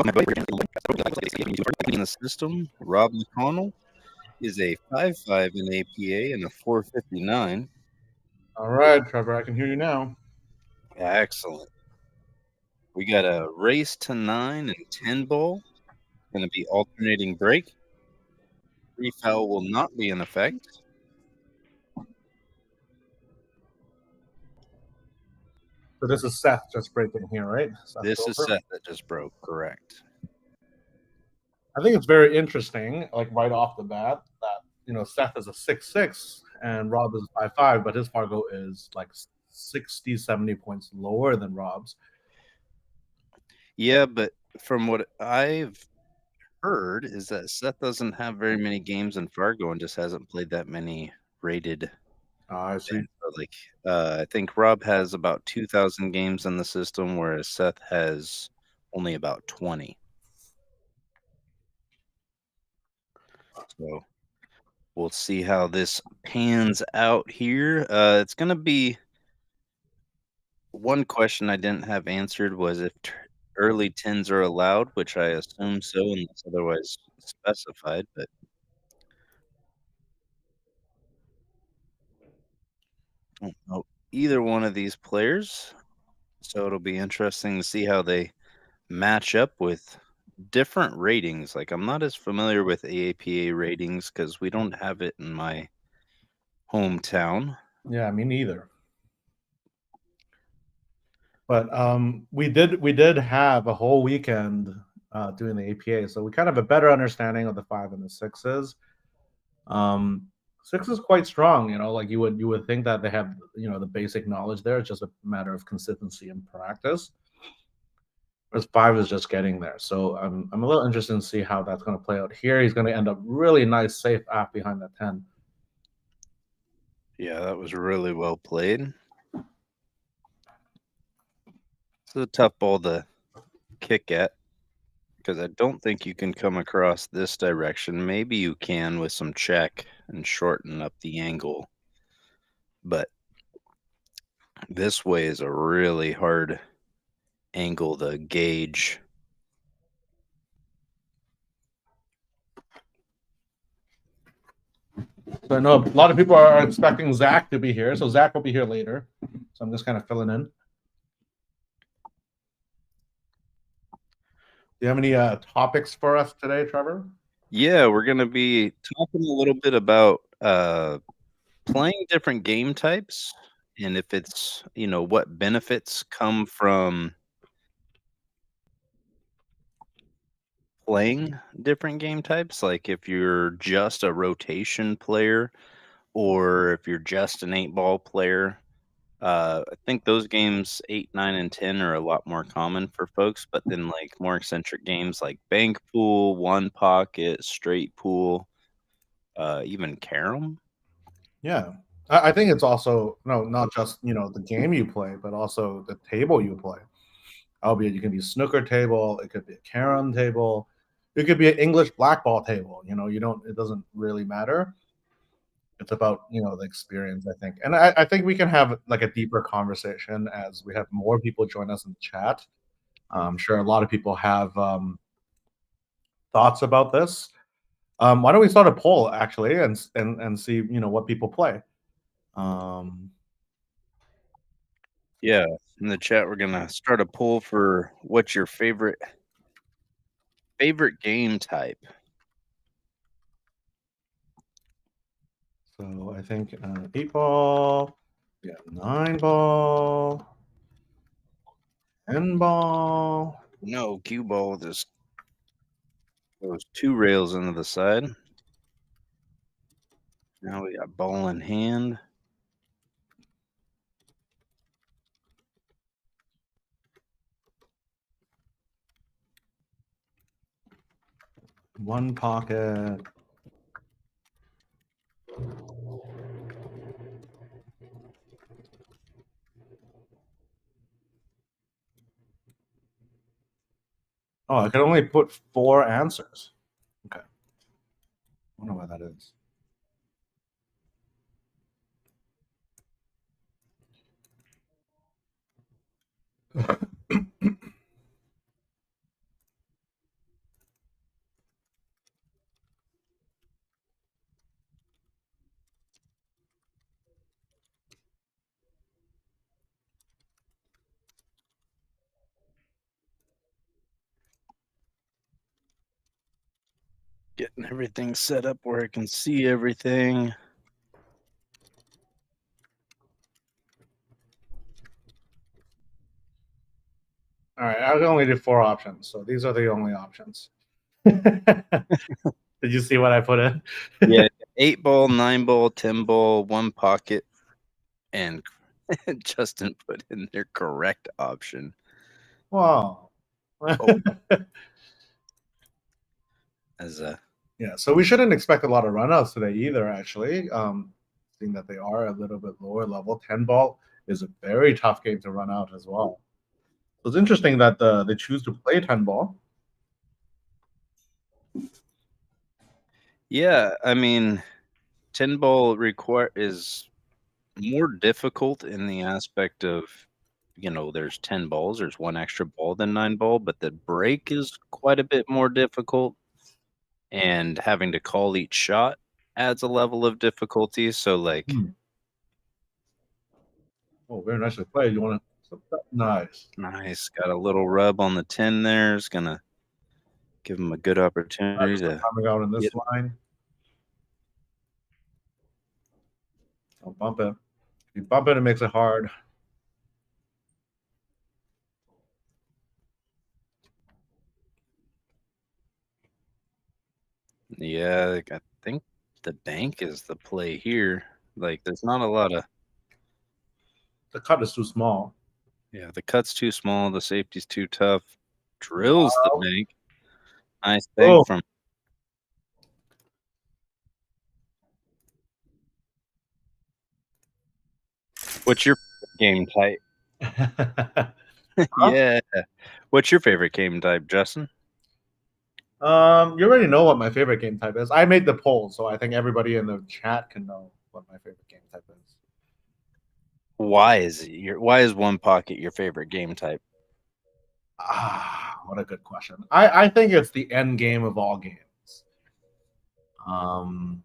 In the system, Rob McConnell is a 5.5 in APA and a 4.59. All right, Trevor, I can hear you now. Excellent. We got a race to 9 and 10 ball. Going to be alternating break. Free foul will not be in effect. So this is Seth just breaking here, right? This is Seth that just broke, correct. I think it's very interesting, like right off the bat, that Seth is a 6'6" and Rob is a 5'5", but his Fargo is like 60, 70 points lower than Rob's. Yeah, but from what I've heard is that Seth doesn't have very many games in Fargo and just hasn't played that many rated. I see. Like, I think Rob has about 2,000 games in the system, whereas Seth has only about 20. So we'll see how this pans out here. It's going to be one question I didn't have answered was if early 10s are allowed, which I assume so, unless otherwise specified. But I don't know either one of these players. So it'll be interesting to see how they match up with different ratings. Like, I'm not as familiar with AAPA ratings because we don't have it in my hometown. Yeah, me neither. But we did have a whole weekend doing the APA, so we kind of have a better understanding of the 5 and the 6s. 6 is quite strong, like you would think that they have the basic knowledge there. It's just a matter of consistency and practice. Whereas 5 is just getting there. So I'm a little interested to see how that's going to play out here. He's going to end up really nice safe app behind that 10. Yeah, that was really well played. It's a tough ball to kick at because I don't think you can come across this direction. Maybe you can with some check and shorten up the angle. But this way is a really hard angle to gauge. So I know a lot of people are expecting Zach to be here. So Zach will be here later. So I'm just kind of filling in. Do you have any topics for us today, Trevor? Yeah, we're going to be talking a little bit about playing different game types and if it's, what benefits come from playing different game types. Like if you're just a rotation player or if you're just an 8-ball player. I think those games 8, 9, and 10 are a lot more common for folks, but then like more eccentric games like bank pool, one pocket, straight pool, even carom. Yeah. I think it's also not just the game you play, but also the table you play. Albeit you can be snooker table, it could be a carom table, it could be an English blackball table. It doesn't really matter. It's about the experience, I think, and I think we can have like a deeper conversation as we have more people join us in the chat. I'm sure a lot of people have thoughts about this. Why don't we start a poll actually and see what people play? Yeah, in the chat we're gonna start a poll for what's your favorite game type. So I think 8-ball, yeah, 9-ball, 10-ball. No, cue ball just goes 2 rails into the side. Now we got ball in hand. One pocket. Oh, I can only put 4 answers. Okay. I wonder why that is. Getting everything set up where I can see everything. All right, I only did 4 options, so these are the only options. Did you see what I put in? Yeah, 8 ball, 9 ball, 10 ball, 1 pocket, and Justin put in their correct option. Wow. Oh, as a Yeah, so we shouldn't expect a lot of runouts today either, actually. Seeing that they are a little bit lower level. 10 ball is a very tough game to run out as well. So it's interesting that they choose to play 10 ball. yeah, I mean, 10 ball is more difficult in the aspect of, there's 10 balls, there's 1 extra ball than 9 ball, but the break is quite a bit more difficult, and having to call each shot adds a level of difficulty, so, like, Hmm. Oh, very nicely played. You want to? Nice. nice, got a little rub on the 10 there, is gonna give him a good opportunity Just to coming out in this get. line. Don't bump it. If you bump it, it makes it hard. Yeah, like, I think the bank is the play here, like, there's not a lot of. The cut is too small. Yeah, the cut's too small, the safety's too tough. Drills the bank. Nice bank Oh, from. What's your game type? huh? Yeah. What's your favorite game type, Justin? You already know what my favorite game type is. I made the poll, so I think everybody in the chat can know what my favorite game type is. Why is one pocket your favorite game type? What a good question. I think it's the end game of all games. Um,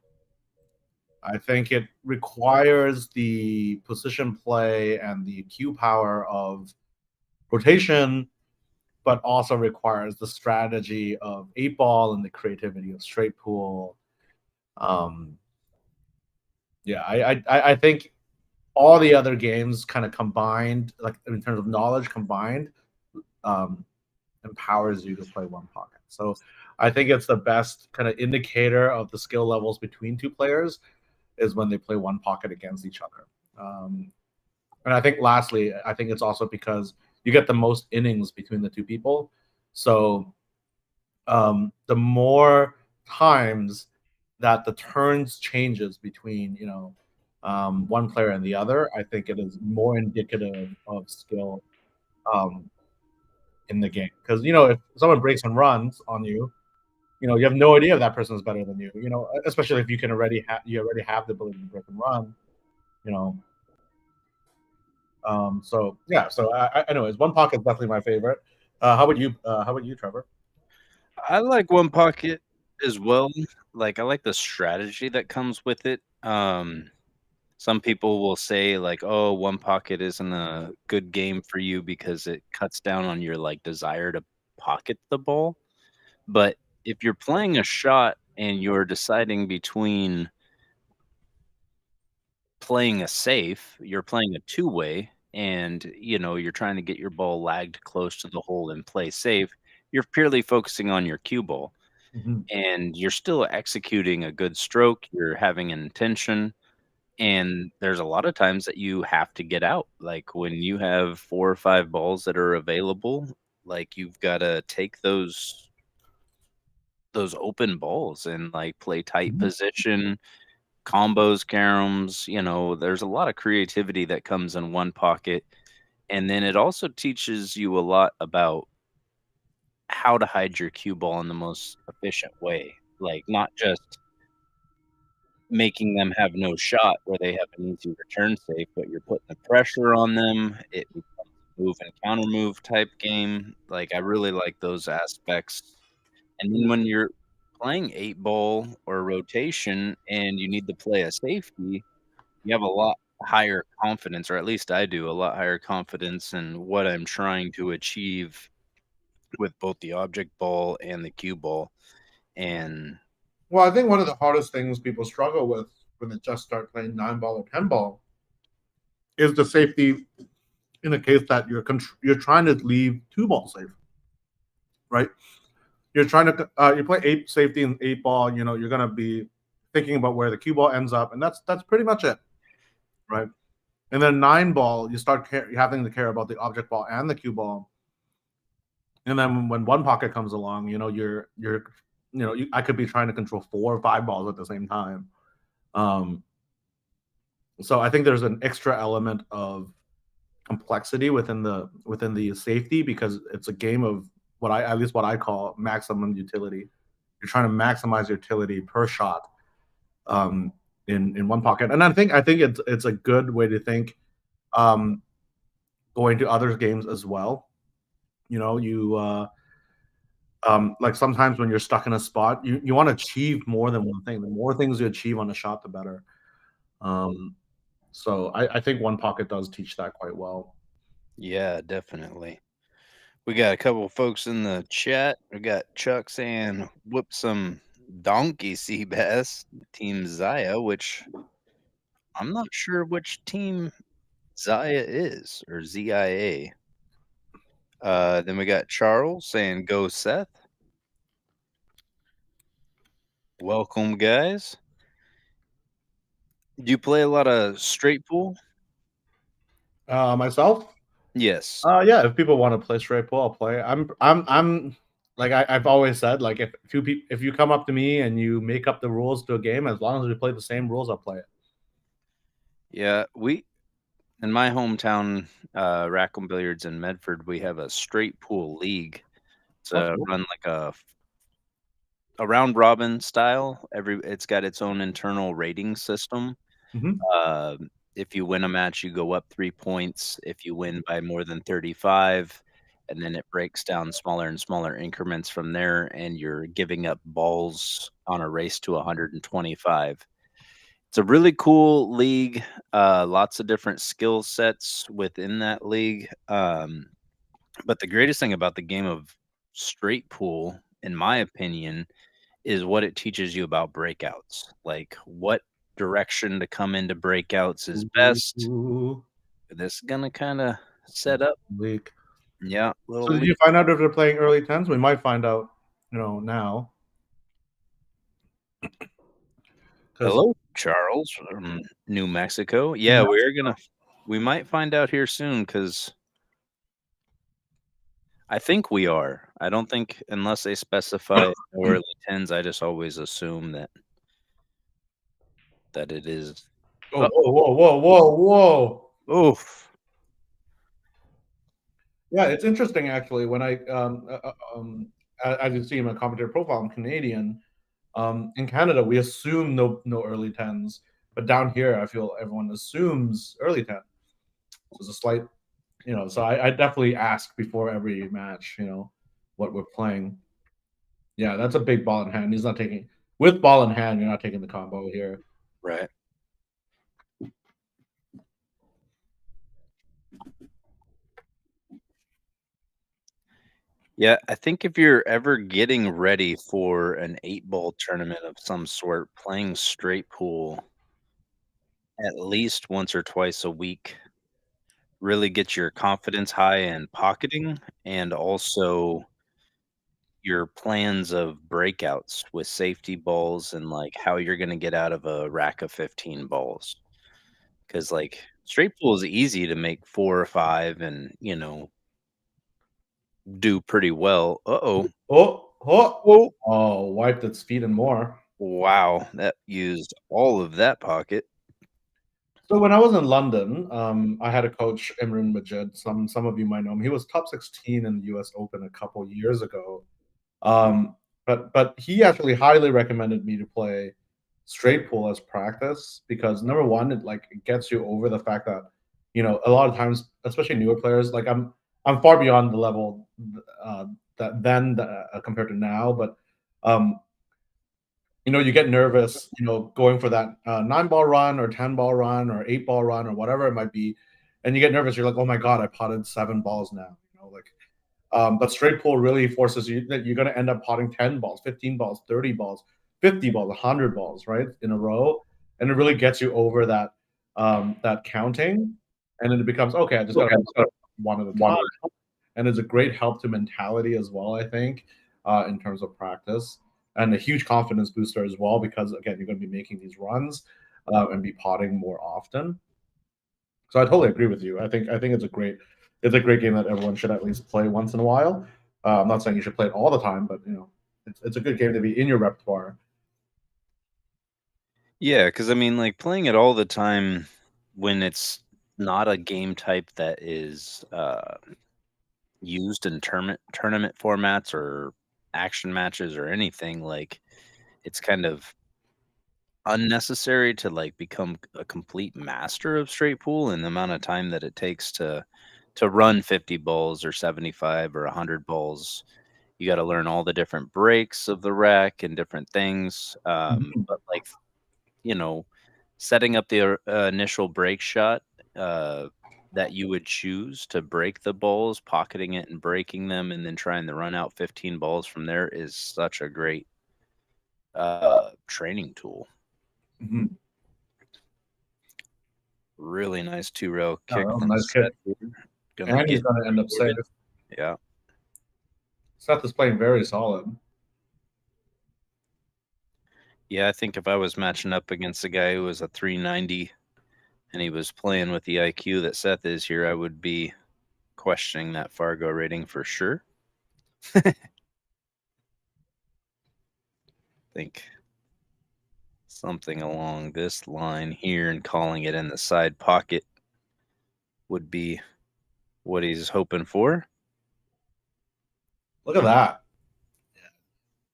I think it requires the position play and the Q power of rotation, but also requires the strategy of 8 ball and the creativity of straight pool. Um, yeah, I think all the other games kind of combined, like in terms of knowledge combined, um, empowers you to play one pocket. So I think it's the best kind of indicator of the skill levels between 2 players is when they play one pocket against each other. And I think lastly, I think it's also because you get the most innings between the 2 people. So the more times that the turns changes between one player and the other, I think it is more indicative of skill um, in the game. Because if someone breaks and runs on you, you have no idea if that person is better than you. Especially if you already have the ability to break and run. You know, so yeah. So anyways, one pocket is definitely my favorite. How about you? How about you, Trevor? I like one pocket as well. Like, I like the strategy that comes with it. Some people will say like, "Oh, one pocket isn't a good game for you because it cuts down on your like desire to pocket the ball." But if you're playing a shot and you're deciding between playing a safe, you're playing a two-way, and you're trying to get your ball lagged close to the hole and play safe, you're purely focusing on your cue ball. Mhm. And you're still executing a good stroke, you're having an intention, and there's a lot of times that you have to get out. Like, when you have 4 or 5 balls that are available, like, you've gotta take those open balls and, like, play tight Mhm. position, combos, caroms, there's a lot of creativity that comes in one pocket, and then it also teaches you a lot about how to hide your cue ball in the most efficient way. Like, not just making them have no shot where they have an easy return safe, but you're putting the pressure on them. It becomes a move and counter move type game. Like, I really like those aspects. And then when you're playing 8 ball or rotation and you need to play a safety, you have a lot higher confidence, or at least I do, a lot higher confidence in what I'm trying to achieve with both the object ball and the cue ball. And Well, I think one of the hardest things people struggle with when they just start playing 9 ball or 10 ball is the safety in the case that you're trying to leave 2 ball safe, right? You're trying to you play 8 safety and 8 ball. You're gonna be thinking about where the cue ball ends up, and that's pretty much it, right? And then 9 ball, you start having to care about the object ball and the cue ball. And then when one pocket comes along, I could be trying to control 4 or 5 balls at the same time. So I think there's an extra element of complexity within the safety because it's a game of at least what I call maximum utility. You're trying to maximize utility per shot in one pocket, and I think it's a good way to think going to other games as well. Like sometimes when you're stuck in a spot, you want to achieve more than one thing. The more things you achieve on a shot, the better. So I think one pocket does teach that quite well. Yeah, definitely. We got a couple folks in the chat. We got Chuck saying, "Whoop some donkey sea bass, Team Zaya," which I'm not sure which team Zaya is or ZIA. Then we got Charles saying, "Go Seth." Welcome, guys. Do you play a lot of straight pool? Myself, Yes. yeah. If people want to play straight pool, I'll play. I'm like I've always said, like if you come up to me and you make up the rules to a game, as long as we play the same rules, I'll play it. Yeah, we in my hometown, Rackham Billiards in Medford, we have a straight pool league. It's That's cool. run like a round robin style. It's got its own internal rating system. Hmm. Uh, if you win a match, you go up 3 points. If you win by more than 35, and then it breaks down smaller and smaller increments from there, and you're giving up balls on a race to 125. It's a really cool league. Lots of different skill sets within that league. But the greatest thing about the game of straight pool, in my opinion, is what it teaches you about breakouts. Like what direction to come into breakouts is best. Ooh, This is gonna kind of set up. leak. Yeah, So little did leak. you find out if they're playing early tens? We might find out, now. Because Hello, Charles from New Mexico. New Yeah, we might find out here soon because I think we are. I don't think unless they specify no early tens, I just always assume that it is. Oh, whoa, whoa, whoa, whoa, whoa. Oof. Yeah, it's interesting actually. When as you see in my commentator profile, I'm Canadian. In Canada, we assume no early tens, but down here, I feel everyone assumes early ten. So it's a slight, So I definitely ask before every match, what we're playing. Yeah, that's a big ball in hand. He's not taking with ball in hand. You're not taking the combo here. Right. Yeah, I think if you're ever getting ready for an 8-ball tournament of some sort, playing straight pool at least once or twice a week really gets your confidence high in pocketing and also your plans of breakouts with safety balls and like how you're going to get out of a rack of 15 balls. Because like straight pool is easy to make 4 or 5 and do pretty well. Uh-oh. Oh, Oh, wiped its feet and more. wow, that used all of that pocket. So when I was in London, I had a coach, Imran Majid. Some of you might know him. He was top 16 in the U.S. Open a couple years ago. But he actually highly recommended me to play straight pool as practice because number one, it gets you over the fact that a lot of times, especially newer players, like I'm far beyond the level compared to now, but um, you get nervous, going for that 9 ball run or 10 ball run or 8 ball run or whatever it might be, and you get nervous. You're like, oh my god, I potted 7 balls now. But straight pool really forces you that you're going to end up potting 10 balls, 15 balls, 30 balls, 50 balls, 100 balls, right, in a row, and it really gets you over that counting, and then it becomes, "Okay, I just gotta Okay, so one at a one. time," and it's a great help to mentality as well, I think, in terms of practice, and a huge confidence booster as well because, again, you're gonna be making these runs, and be potting more often. So I totally agree with you. I think it's a great game that everyone should at least play once in a while. I'm not saying you should play it all the time, but it's a good game to be in your repertoire. Yeah, because I mean, like playing it all the time when it's not a game type that is used in tournament formats or action matches or anything, like it's kind of unnecessary to like become a complete master of straight pool in the amount of time that it takes to run 50 balls or 75 or 100 balls. You got to learn all the different breaks of the rack and different things. Mhm. But like, you know, setting up the initial break shot uh, that you would choose to break the balls, pocketing it and breaking them, and then trying to run out 15 balls from there is such a great training tool. Mhm. Really nice 2-rail Yeah, kick that was a from nice kick, Seth here. Gonna and he's get gonna end up safe. rewarded. Yeah. Seth is playing very solid. Yeah, I think if I was matching up against a guy who was a 390 and he was playing with the IQ that Seth is here, I would be questioning that Fargo rating for sure. Think something along this line here and calling it in the side pocket would be what he's hoping for. Look at that.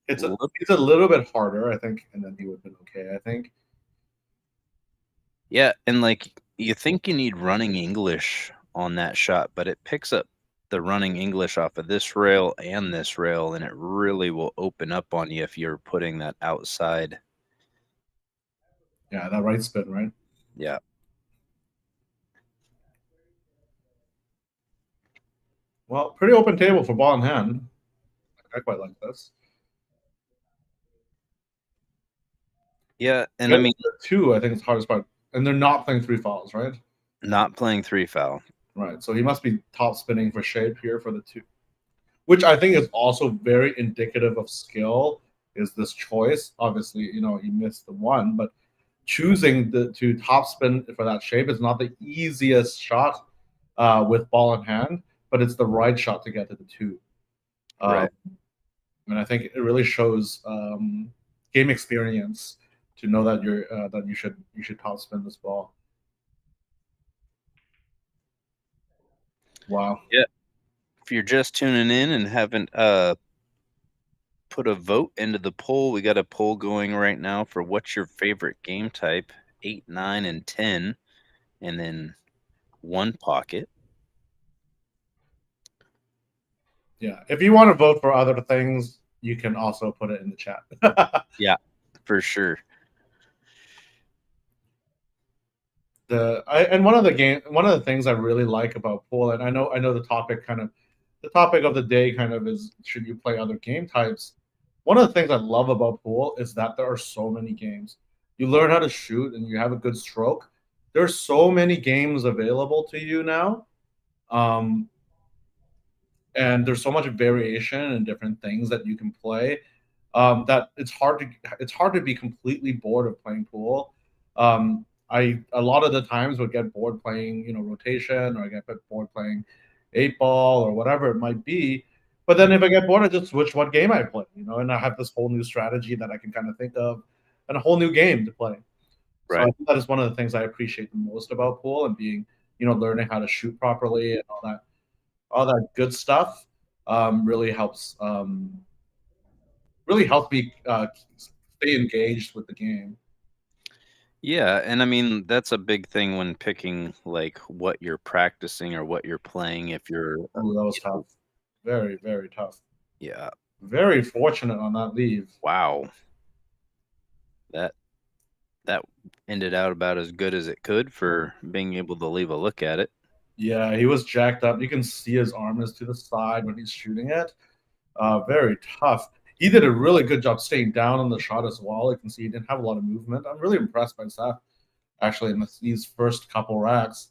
It's a Look, it's a little bit harder, I think, and then he would have been okay, I think. yeah, and like you think you need running English on that shot, but it picks up the running English off of this rail and this rail, and it really will open up on you if you're putting that outside. Yeah, that right spin, right? Yeah. Well, pretty open table for ball in hand. I quite like this. Yeah, and I Getting mean, to 2, I think it's the hardest part, and they're not playing 3 fouls, right? not playing 3 foul. Right, so he must be top spinning for shape here for the 2, which I think is also very indicative of skill, is this choice. Obviously, he missed the 1, but choosing to top spin for that shape is not the easiest shot, with ball in hand, but it's the right shot to get to the 2. Um, Right. and I think it really shows, game experience to know that you should top spin this ball. Wow. Yeah. If you're just tuning in and haven't put a vote into the poll, we got a poll going right now for what's your favorite game type, 8, 9, and 10, and then 1 pocket. Yeah. If you want to vote for other things, you can also put it in the chat. Yeah, for sure. And one of the things I really like about pool, and I know the topic of the day kind of is, should you play other game types? One of the things I love about pool is that there are so many games. You learn how to shoot and you have a good stroke. There's so many games available to you now. Um, and there's so much variation and different things that you can play, that it's hard to be completely bored of playing pool. I a lot of the times would get bored playing, rotation, or I get bored playing 8 ball or whatever it might be. But then if I get bored, I just switch what game I play, and I have this whole new strategy that I can kind of think of, and a whole new game to play. So I Right. think that is one of the things I appreciate the most about pool, and being, learning how to shoot properly and all that good stuff, really helps me, stay engaged with the game. Yeah, and I mean, that's a big thing when picking, like, what you're practicing or what you're playing if you're, Ooh, that was you know tough. Very, very tough. yeah. Very fortunate on that leave. Wow. That that ended out about as good as it could for being able to leave a look at it. Yeah, he was jacked up. You can see his arm is to the side when he's shooting it. Very tough. he did a really good job staying down on the shot as well. You can see he didn't have a lot of movement. I'm really impressed by Seth actually in these first couple racks.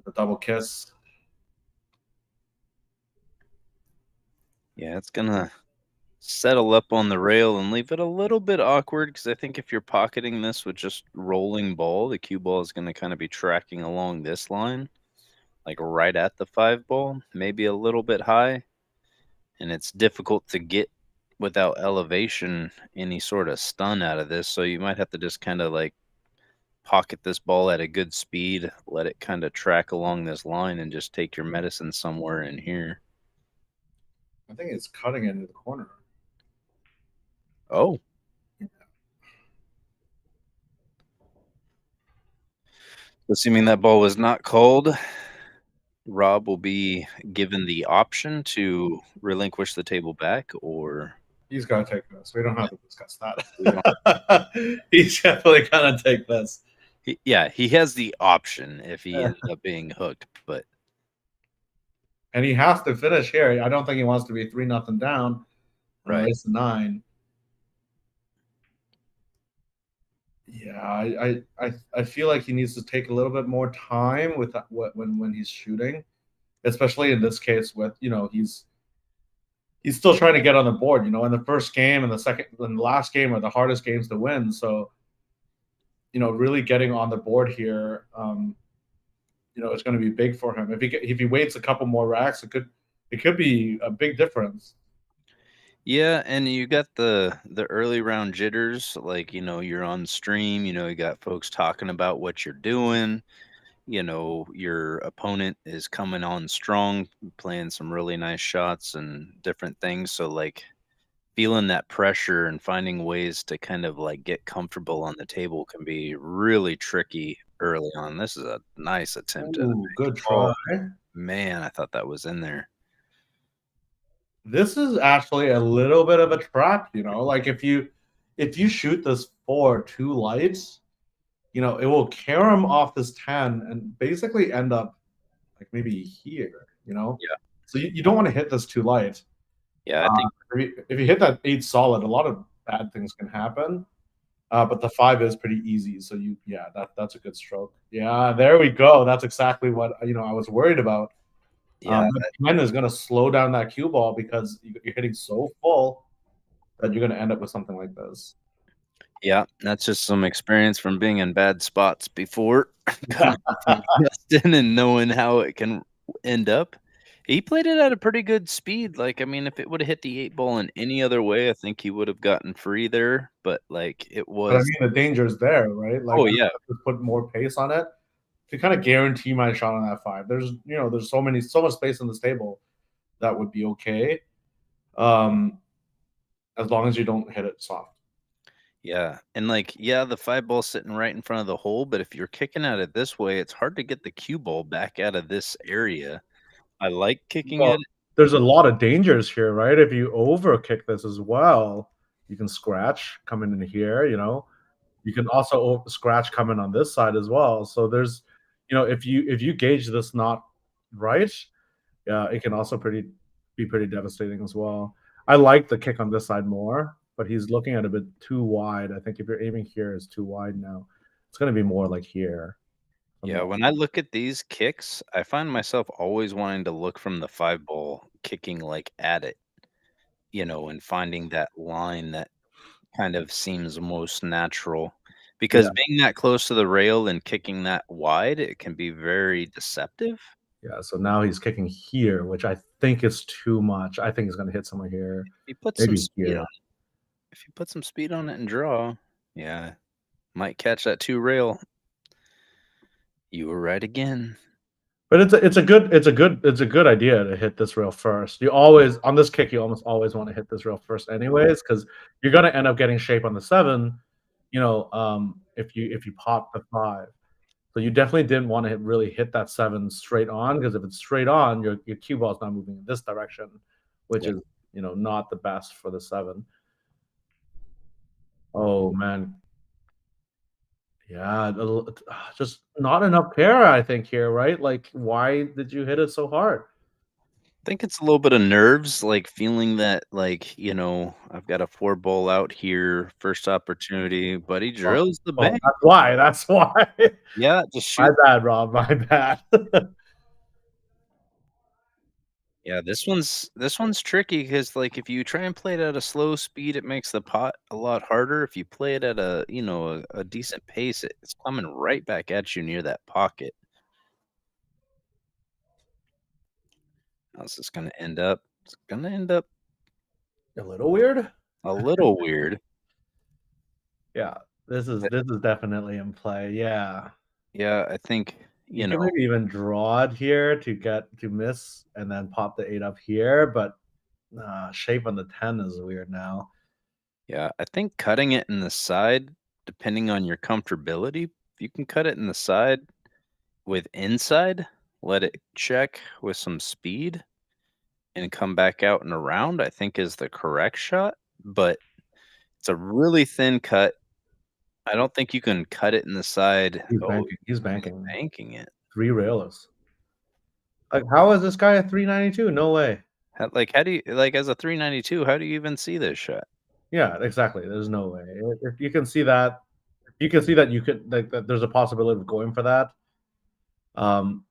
The double kiss. Yeah, it's gonna settle up on the rail and leave it a little bit awkward because I think if you're pocketing this with just rolling ball, the cue ball is gonna kind of be tracking along this line, like right at the 5 ball, maybe a little bit high, and it's difficult to get without elevation any sort of stun out of this. So you might have to just kind of like pocket this ball at a good speed, let it kind of track along this line, and just take your medicine somewhere in here. I think it's cutting into the corner. Oh, assuming that ball was not called, Rob will be given the option to relinquish the table back, or He's got to take this. We don't have to discuss we don't. that. He's definitely gonna take this. Yeah, he has the option if he ended up being hooked, but And he has to finish here. I don't think he wants to be 3-0 down. right. It's 9. Yeah, I feel like he needs to take a little bit more time with that, when he's shooting, especially in this case with he's still trying to get on the board. In the first game and the last game are the hardest games to win. So really getting on the board here, it's going to be big for him. If he waits a couple more racks, it could be a big difference. Yeah, and you got the early round jitters, like, you're on stream, you got folks talking about what you're doing, your opponent is coming on strong, playing some really nice shots and different things. So like feeling that pressure and finding ways to kind of like get comfortable on the table can be really tricky early on. This is a nice attempt at a Ooh, good bank. try. Oh man, I thought that was in there. This is actually a little bit of a trap. Like if you shoot this 4 too light, it will carry him off this 10 and basically end up like maybe here. Yeah. So you don't want to hit this too light. Yeah, I think If you hit that 8 solid, a lot of bad things can happen. But the 5 is pretty easy. So that's a good stroke. Yeah, there we go. That's exactly what I was worried about. yeah, The 10 is going to slow down that cue ball because you're hitting so full that you're going to end up with something like this. yeah, that's just some experience from being in bad spots before, coming from Justin and knowing how it can end up. He played it at a pretty good speed. Like, I mean, if it would have hit the 8 ball in any other way, I think he would have gotten free there. But like, it But I was. mean, the danger is there, right? Like, Oh I yeah, have to put more pace on it to kind of guarantee my shot on that 5. There's so much space on this table that would be okay, um, as long as you don't hit it soft. yeah, and like, yeah, the 5 ball sitting right in front of the hole. But if you're kicking at it this way, it's hard to get the cue ball back out of this area. I like kicking Well, at it. there's a lot of dangers here, right? If you over kick this as well, you can scratch coming in here. You can also scratch coming on this side as well. So if you gauge this not right, yeah, it can also be pretty devastating as well. I like the kick on this side more, but he's looking at a bit too wide. I think if you're aiming here, it's too wide now. It's going to be more like here. Yeah, when I look at these kicks, I find myself always wanting to look from the 5 ball, kicking like at it, and finding that line that kind of seems most natural. Yeah, Because being that close to the rail and kicking that wide, it can be very deceptive. yeah. So now he's kicking here, which I think is too much. I think he's going to hit somewhere here, If you put some maybe speed on here. it, if you put some speed on it and draw, yeah, might catch that 2 rail. You were right again. But it's a good idea to hit this rail first. You always on this kick, you almost always want to hit this rail first, anyways, because you're going to end up getting shape on the 7. If you pop the 5. So you definitely didn't want to really hit that 7 straight on, because if it's straight on, your cue ball is not moving in this direction, which Yeah. is not the best for the 7. Oh man, yeah, just not enough pair, I think here, right? Like, why did you hit it so hard? think it's a little bit of nerves, like feeling that, like, I've got a four ball out here, first opportunity, but he Oh, drills the oh, bank. that's why. That's why. Yeah, just My shoot. bad, Rob. My bad. Yeah, this one's tricky because, like, if you try and play it at a slow speed, it makes the pot a lot harder. If you play it at a decent pace, it's coming right back at you near that pocket. How's this gonna end up? It's gonna end up A little weird. a little weird. Yeah, this is definitely in play. Yeah, Yeah, I think, you can maybe even draw it here to get to miss, and then pop the 8 up here. But shape on the 10 is weird now. yeah, I think cutting it in the side, depending on your comfortability, if you can cut it in the side with inside, let it check with some speed and come back out and around, I think is the correct shot. But it's a really thin cut. I don't think you can cut it in the side. He's Oh, banking. He's he's banking banking it. 3 railers. Like, how is this guy at 392? No way. How do you, like, as a 392, how do you even see this shot? Yeah, exactly. There's no way. If you can see that, you can see that you could like that. There's a possibility of going for that. Um,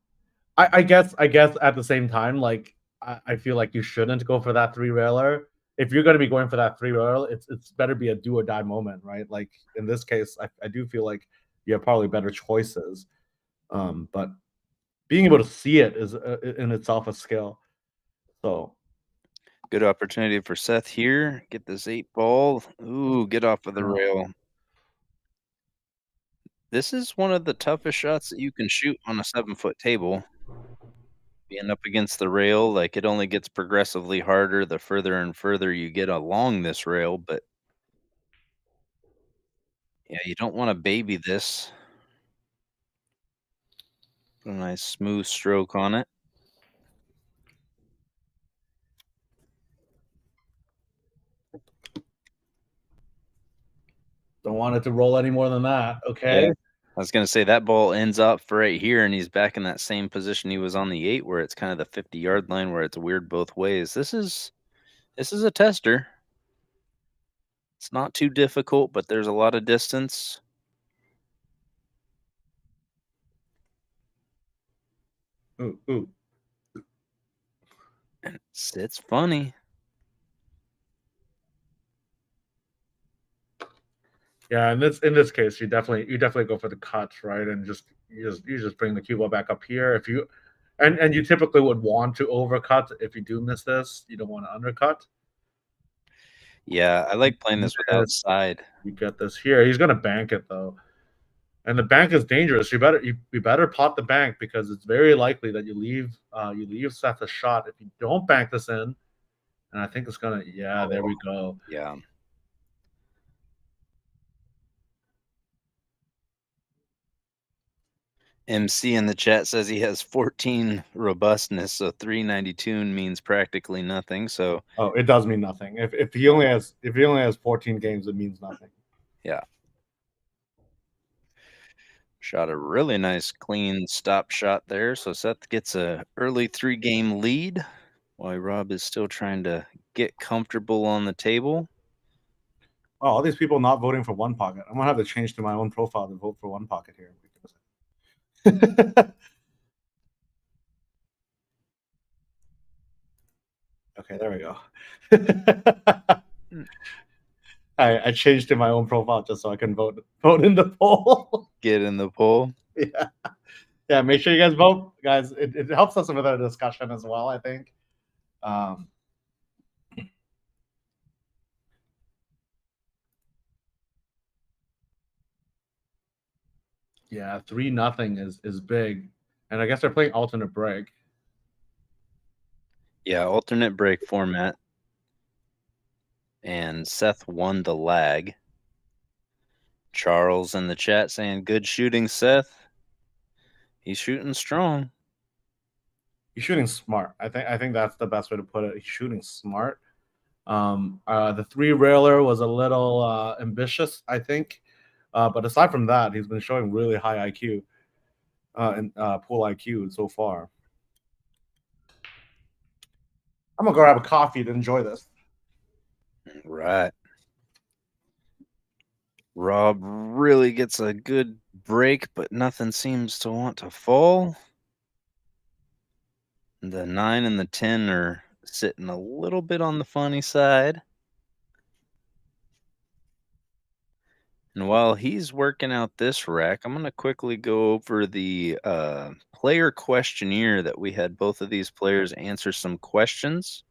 I guess at the same time, like I feel like you shouldn't go for that three railer. If you're going to be going for that three railer, it's better be a do or die moment, right? Like in this case, I do feel like you have probably better choices. But being able to see it is in itself a skill. So Good opportunity for Seth here. Get this 8 ball. Ooh, get off of the uh, rail. This is one of the toughest shots that you can shoot on a 7-foot table. Being up against the rail, like, it only gets progressively harder the further and further you get along this rail, but yeah, you don't wanna baby this. Put a nice smooth stroke on it. don't want it to roll any more than that. Yeah. Okay. I was gonna say that ball ends up right here, and he's back in that same position he was on the 8, where it's kinda the 50-yard line where it's weird both ways. This is a tester. It's not too difficult, but there's a lot of distance, Ooh, ooh. and it's funny. Yeah, in this case, you definitely go for the cuts, right? And you just bring the cue ball back up here. If you and you typically would want to overcut if you do miss this. You don't want to undercut. Yeah, I like playing this without This, side. you get this here. He's gonna bank it though, and the bank is dangerous. You better pot the bank because it's very likely that you leave Seth a shot if you don't bank this in. And I think it's gonna. Yeah, there Oh, we go. yeah. MC in the chat says he has 14 robustness, so 392 means practically nothing. So, Oh, it does mean nothing. If he only has 14 games, it means nothing. yeah, shot a really nice clean stop shot there. So Seth gets a early 3-game lead while Rob is still trying to get comfortable on the table. Oh, all these people not voting for one pocket. I'm gonna have to change to my own profile to vote for one pocket here. Okay, there we go. Mm. I changed to my own profile just so I can vote in the poll. Get in the poll. Yeah, yeah. Make sure you guys vote, guys. It helps us with our discussion as well. I think. Um, yeah, 3-0 is big, and I guess they're playing alternate break. Yeah, alternate break format. And Seth won the lag. Charles in the chat saying, "Good shooting, Seth." He's shooting strong. He's shooting smart. I think that's the best way to put it. He's shooting smart. The three railer was a little ambitious, I think, but aside from that, he's been showing really high IQ and pool IQ so far. I'm gonna go grab a coffee to enjoy this. Right. Rob really gets a good break, but nothing seems to want to fall. The 9 and the 10 are sitting a little bit on the funny side. And while he's working out this rack, I'm going to quickly go over the player questionnaire that we had both of these players answer some questions.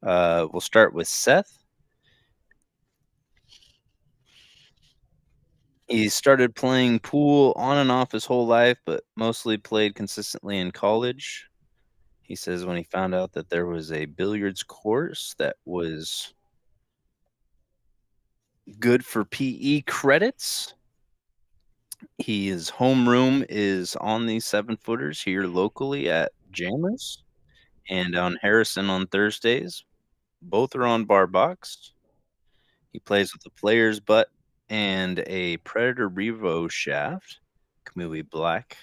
We'll start with Seth. He started playing pool on and off his whole life, but mostly played consistently in college. He says when he found out that there was a billiards course that was good for PE credits, his homeroom is on these 7-footers here locally at Jammers and on Harrison on Thursdays. Both are on bar box. He plays with a player's butt and a Predator Revo shaft, Kamui Black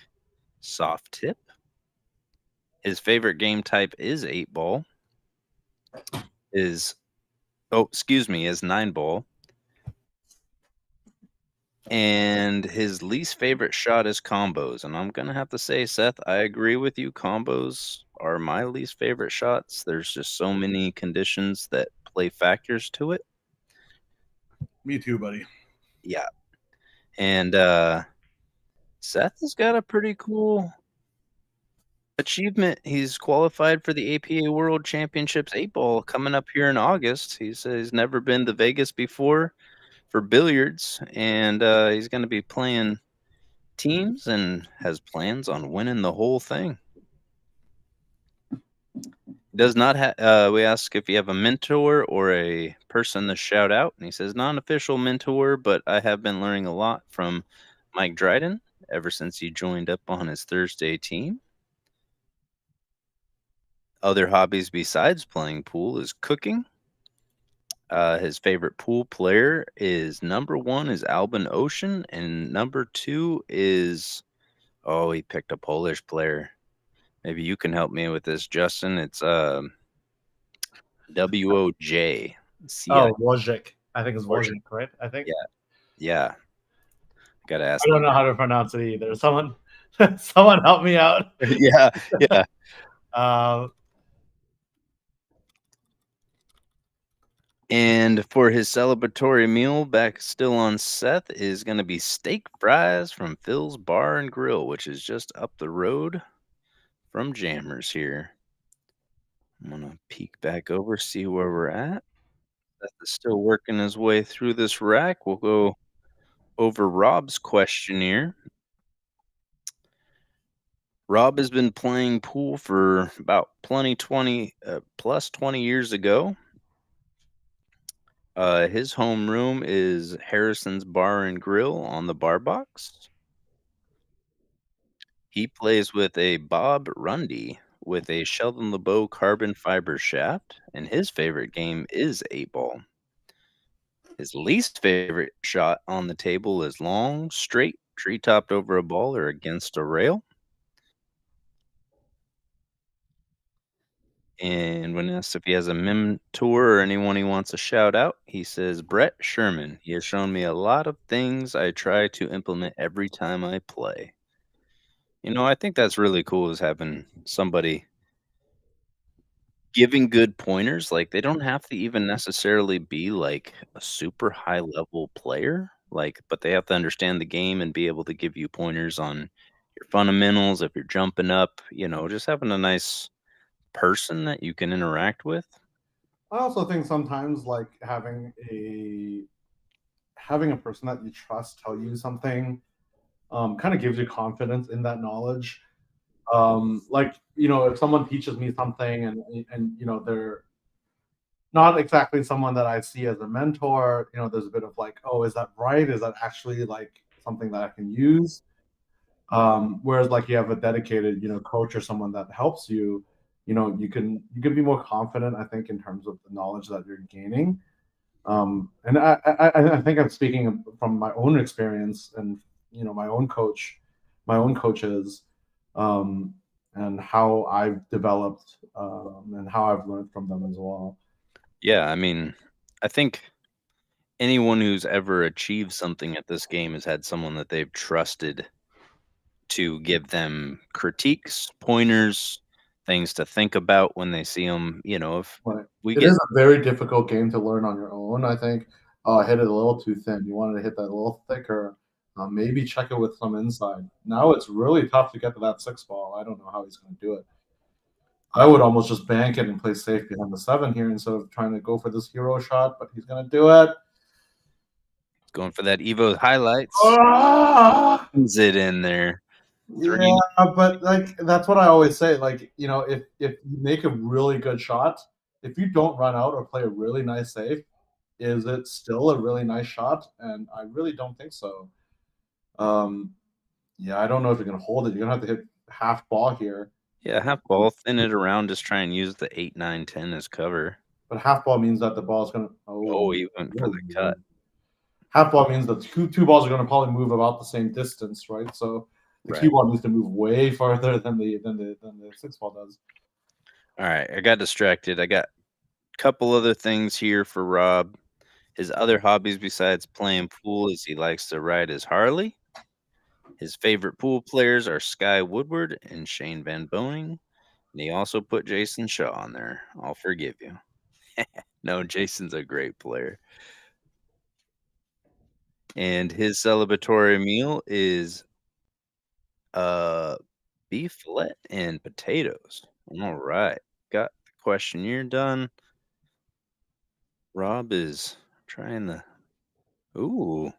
soft tip. His favorite game type is 8-ball. Is is 9-ball. And his least favorite shot is combos. And I'm going to have to say, Seth, I agree with you. Combos are my least favorite shots. There's just so many conditions that play factors to it. Me too, buddy. Yeah. And Seth has got a pretty cool achievement. He's qualified for the APA World Championships 8-ball coming up here in August. He says he's never been to Vegas before for billiards, and he's going to be playing teams and has plans on winning the whole thing. Does not have. We ask if you have a mentor or a person to shout out, and he says non-official mentor, but I have been learning a lot from Mike Dryden ever since he joined up on his Thursday team. Other hobbies besides playing pool is cooking. His favorite pool player is number 1 is Albin Ocean, and number 2 is he picked a Polish player. Maybe you can help me with this, Justin. It's WOJ. Oh, Wojcik. I think it's Wojcik. Wojcik, right? I think. Yeah. Gotta ask. I don't know how to pronounce it either. Someone help me out. Yeah. And for his celebratory meal, back still on Seth, is going to be steak fries from Phil's Bar and Grill, which is just up the road from Jammers here. I'm going to peek back over, see where we're at. Seth is still working his way through this rack. We'll go over Rob's questionnaire. Rob has been playing pool for about plus 20 years ago. His homeroom is Harrison's Bar and Grill on the bar box. He plays with a Bob Rundy with a Sheldon LeBeau carbon fiber shaft, and his favorite game is 8-ball. His least favorite shot on the table is long, straight, tree-topped over a ball or against a rail. And when asked if he has a mentor or anyone he wants to shout out, he says, Brett Sherman. He has shown me a lot of things I try to implement every time I play. I think that's really cool is having somebody giving good pointers. Like, they don't have to even necessarily be like a super high level player, but they have to understand the game and be able to give you pointers on your fundamentals if you're jumping up, just having a nice person that you can interact with. I also think sometimes like having a person that you trust tell you something kind of gives you confidence in that knowledge. If someone teaches me something and they're not exactly someone that I see as a mentor, there's a bit of like, oh, is that right? Is that actually like something that I can use? Whereas like you have a dedicated, coach or someone that helps you, you can be more confident, I think, in terms of the knowledge that you're gaining. And I think I'm speaking from my own experience and my own coaches. and how I've developed and how I've learned from them as well. Yeah, I mean, I think anyone who's ever achieved something at this game has had someone that they've trusted to give them critiques, pointers, things to think about when they see them. If But we it get is a very difficult game to learn on your own. I think I hit it a little too thin. You wanted to hit that a little thicker. Maybe check it with some inside. Now it's really tough to get to that 6 ball. I don't know how he's going to do it. I would almost just bank it and play safe behind the 7 here instead of trying to go for this hero shot, but he's going to do it. going for that Evo highlights, Ah! is it in there? Yeah, 3. but like that's what I always say. Like, if you make a really good shot, if you don't run out or play a really nice save, is it still a really nice shot? And I really don't think so. Um, yeah, I don't know if you're gonna hold it. You're gonna have to hit half ball here. Yeah, half ball, thin it around, just try and use the 8, 9, 10 as cover. But half ball means that the ball's gonna Oh, he went for the cut. half ball means that two balls are gonna probably move about the same distance, right? So the Right. cue ball needs to move way farther than the 6 ball does. All right, I got distracted. I got a couple other things here for Rob. His other hobbies besides playing pool is he likes to ride his Harley. His favorite pool players are Sky Woodward and Shane Van Boening. And he also put Jason Shaw on there. I'll forgive you. No, Jason's a great player. And his celebratory meal is beef fillet and potatoes. All right. Got the questionnaire done. Rob is trying to. Ooh,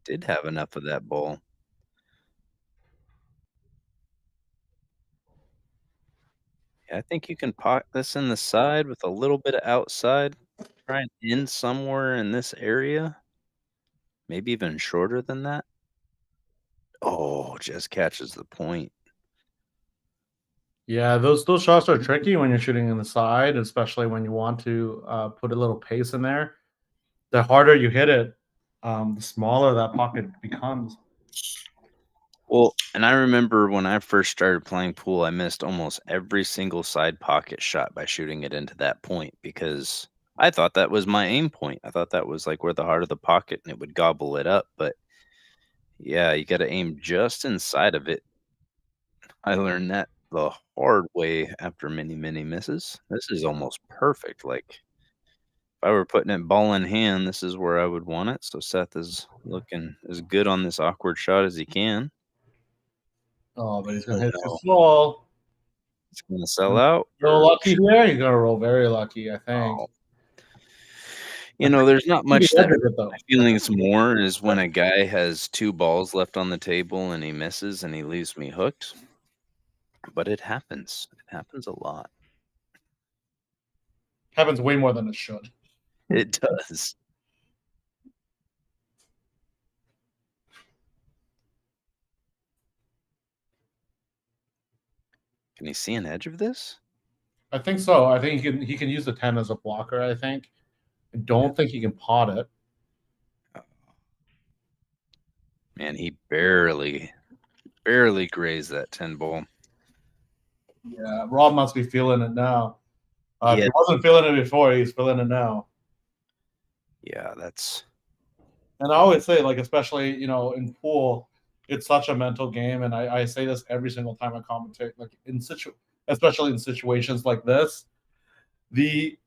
did have enough of that bowl. Yeah, I think you can pot this in the side with a little bit of outside. Try and end somewhere in this area. Maybe even shorter than that. Oh, just catches the point. Yeah, those shots are tricky when you're shooting in the side, especially when you want to put a little pace in there. The harder you hit it, the smaller that pocket becomes. Well, and I remember when I first started playing pool, I missed almost every single side pocket shot by shooting it into that point because I thought that was my aim point. I thought that was like where the heart of the pocket and it would gobble it up. But yeah, you got to aim just inside of it. I learned that the hard way after many, many misses. This is almost perfect. Like if I were putting it ball in hand, this is where I would want it. So Seth is looking as good on this awkward shot as he can. Oh, but he's gonna Oh hit too no, small. it's gonna sell out. Roll lucky here. He's gonna roll very lucky, I think. Oh, I think there's not the much edge that of it though. my feelings more is when a guy has 2 balls left on the table and he misses and he leaves me hooked. But it happens. It happens a lot. Happens way more than it should. It does. Can you see an edge of this? I think so. I think he can use the 10 as a blocker. I think. I don't think he can pot it. Man, he barely grazed that 10 ball. Yeah, Rob must be feeling it now. If Yeah. he wasn't feeling it before, he's feeling it now. Yeah, that's And I always say, like, especially in pool, it's such a mental game, and I say this every single time I commentate. Like especially in situations like this, the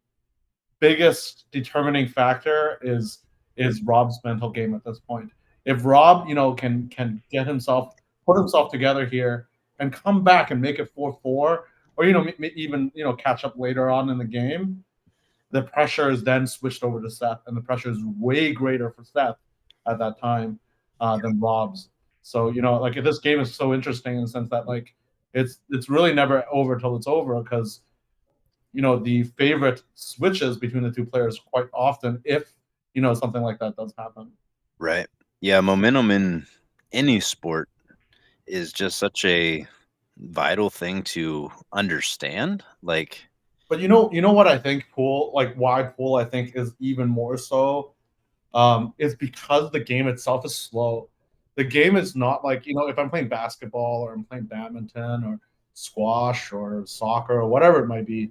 biggest determining factor is Rob's mental game at this point. If Rob, can put himself together here and come back and make it 4-4, or even catch up later on in the game, the pressure is then switched over to Seth, and the pressure is way greater for Seth at that time than Rob's. So like this game is so interesting in the sense that like it's really never over till it's over because the favorite switches between the two players quite often if something like that does happen. right. Yeah, momentum in any sport is just such a vital thing to understand. Like, But you know what I think pool like why pool I think is even more so is because the game itself is slow. The game is not like if I'm playing basketball or I'm playing badminton or squash or soccer or whatever it might be,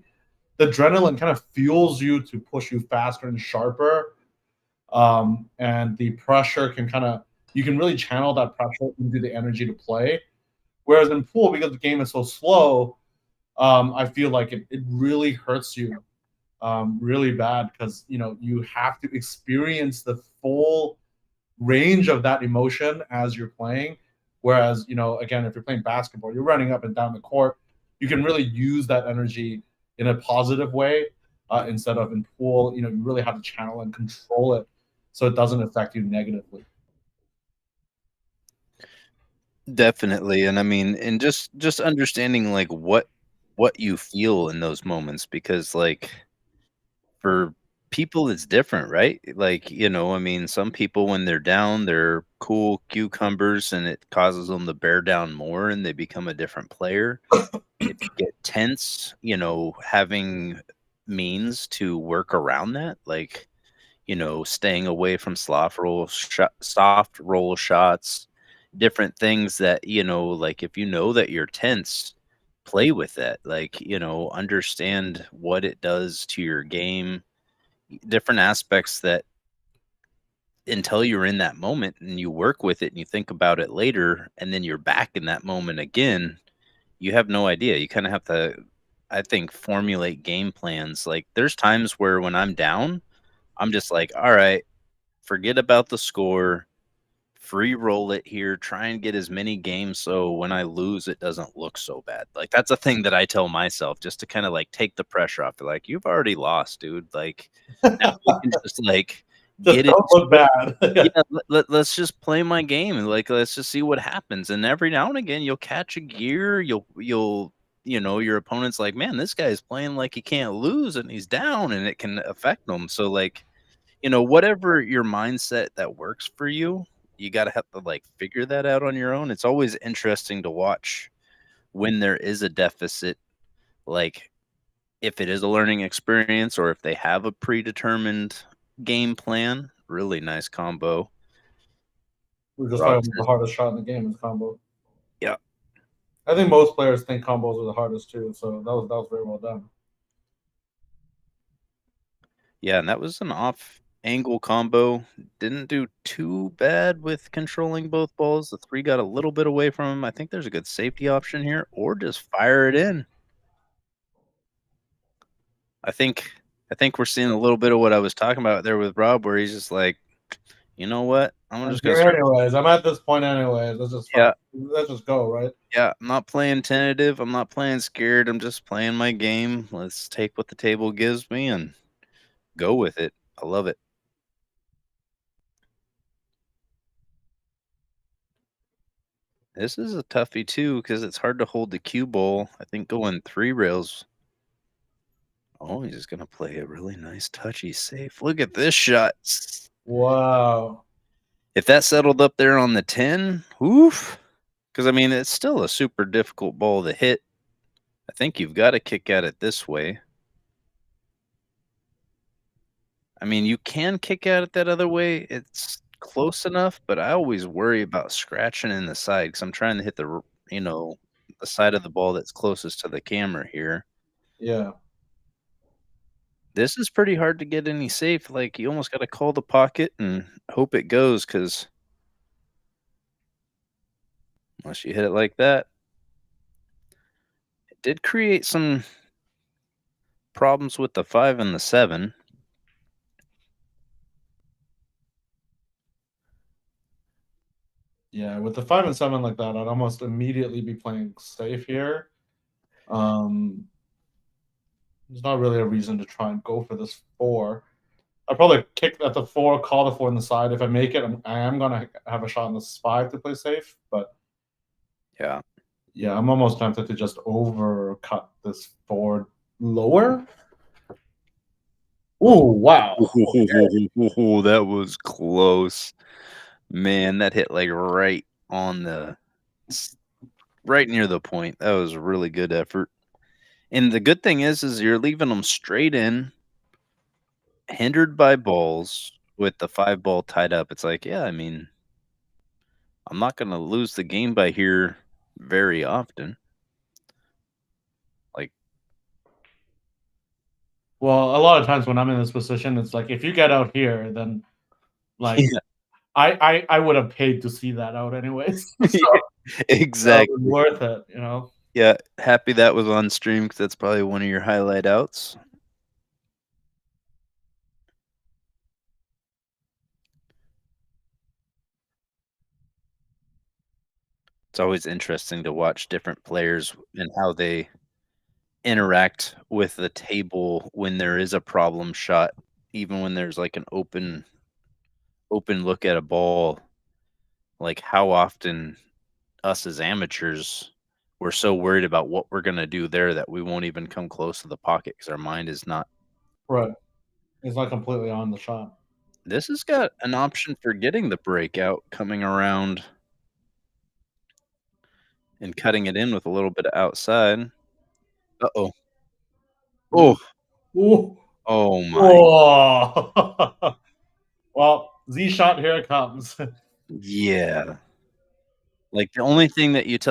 the adrenaline kind of fuels you to push you faster and sharper. And the pressure can kind of, you can really channel that pressure into the energy to play. Whereas in pool, because the game is so slow, I feel like it really hurts you really bad because you have to experience the full range of that emotion as you're playing. Whereas, again, if you're playing basketball, you're running up and down the court, you can really use that energy in a positive way instead of in pool. You really have to channel and control it so it doesn't affect you negatively. Definitely, and I mean, and just understanding, like, what you feel in those moments because, like, for people, it's different, right? Like, I mean, some people, when they're down, they're cool cucumbers, and it causes them to bear down more, and they become a different player. If you get tense, having means to work around that, like, staying away from soft roll shots, different things that, like if you know that you're tense, play with that. Like, understand what it does to your game, different aspects that until you're in that moment and you work with it and you think about it later and then you're back in that moment again, you have no idea. You kind of have to, I think, formulate game plans. Like there's times where when I'm down, I'm just like, all right, forget about the score, free roll it here, try and get as many games so when I lose, it doesn't look so bad. Like that's a thing that I tell myself just to kind of like take the pressure off. Like you've already lost, dude. Like now we can just like Just get it. don't look bad. Yeah, let's just play my game and like let's just see what happens. And every now and again, you'll catch a gear. You'll your opponent's like, man, this guy's playing like he can't lose, and he's down, and it can affect them. So like whatever your mindset that works for you, you got to have to like figure that out on your own. It's always interesting to watch when there is a deficit, like if it is a learning experience or if they have a predetermined game plan. Really nice combo. We are just Rob talking about the says, hardest shot in the game is combo. yeah, I think most players think combos are the hardest too, so that was very well done. yeah, and that was an off angle combo. Didn't do too bad with controlling both balls. The three got a little bit away from him. I think there's a good safety option here, or just fire it in. I think I think we're seeing a little bit of what I was talking about there with Rob, where he's just like, you know what? I'm I'm just gonna here start. anyways. I'm at this point anyways. Yeah, Let's just go, right? yeah. I'm not playing tentative. I'm not playing scared. I'm just playing my game. Let's take what the table gives me and go with it. I love it. This is a toughie too because it's hard to hold the cue ball. I think going three rails. Oh, he's just gonna play a really nice touchy safe. Look at this shot. Wow. If that settled up there on the 10, oof. Because I mean, it's still a super difficult ball to hit. I think you've got to kick at it this way. I mean, you can kick at it that other way. It's close enough, but I always worry about scratching in the side because I'm trying to hit the side of the ball that's closest to the camera here. Yeah. This is pretty hard to get any safe. Like you almost got to call the pocket and hope it goes because unless you hit it like that, it did create some problems with the 5 and the 7. Yeah. With the 5 and 7 like that, I'd almost immediately be playing safe here. Um, there's not really a reason to try and go for this four. I'd probably kick at the four, call the four on the side. If I make it, I am gonna have a shot on this five to play safe. But Yeah. yeah, I'm almost tempted to just overcut this four lower. Oh wow! Ooh, that was close. Man, that hit like right on right near the point. That was a really good effort. And the good thing is you're leaving them straight in, hindered by balls with the 5 ball tied up. It's like, yeah, I mean, I'm not going to lose the game by here very often. Well, a lot of times when I'm in this position, it's like if you get out here, then like Yeah, I would have paid to see that out anyways. So yeah, that was exactly. worth it, you know? Yeah, happy that was on stream because that's probably one of your highlight outs. It's always interesting to watch different players and how they interact with the table when there is a problem shot, even when there's, like, an open look at a ball, like, how often us as amateurs, we're so worried about what we're gonna do there that we won't even come close to the pocket because our mind is not. Right. It's not completely on the shot. This has got an option for getting the breakout coming around and cutting it in with a little bit of outside. Uh-oh. Ooh. Oh, Ooh. oh my. Oh. Well, Z shot, here it comes. Yeah. Like, the only thing that you tell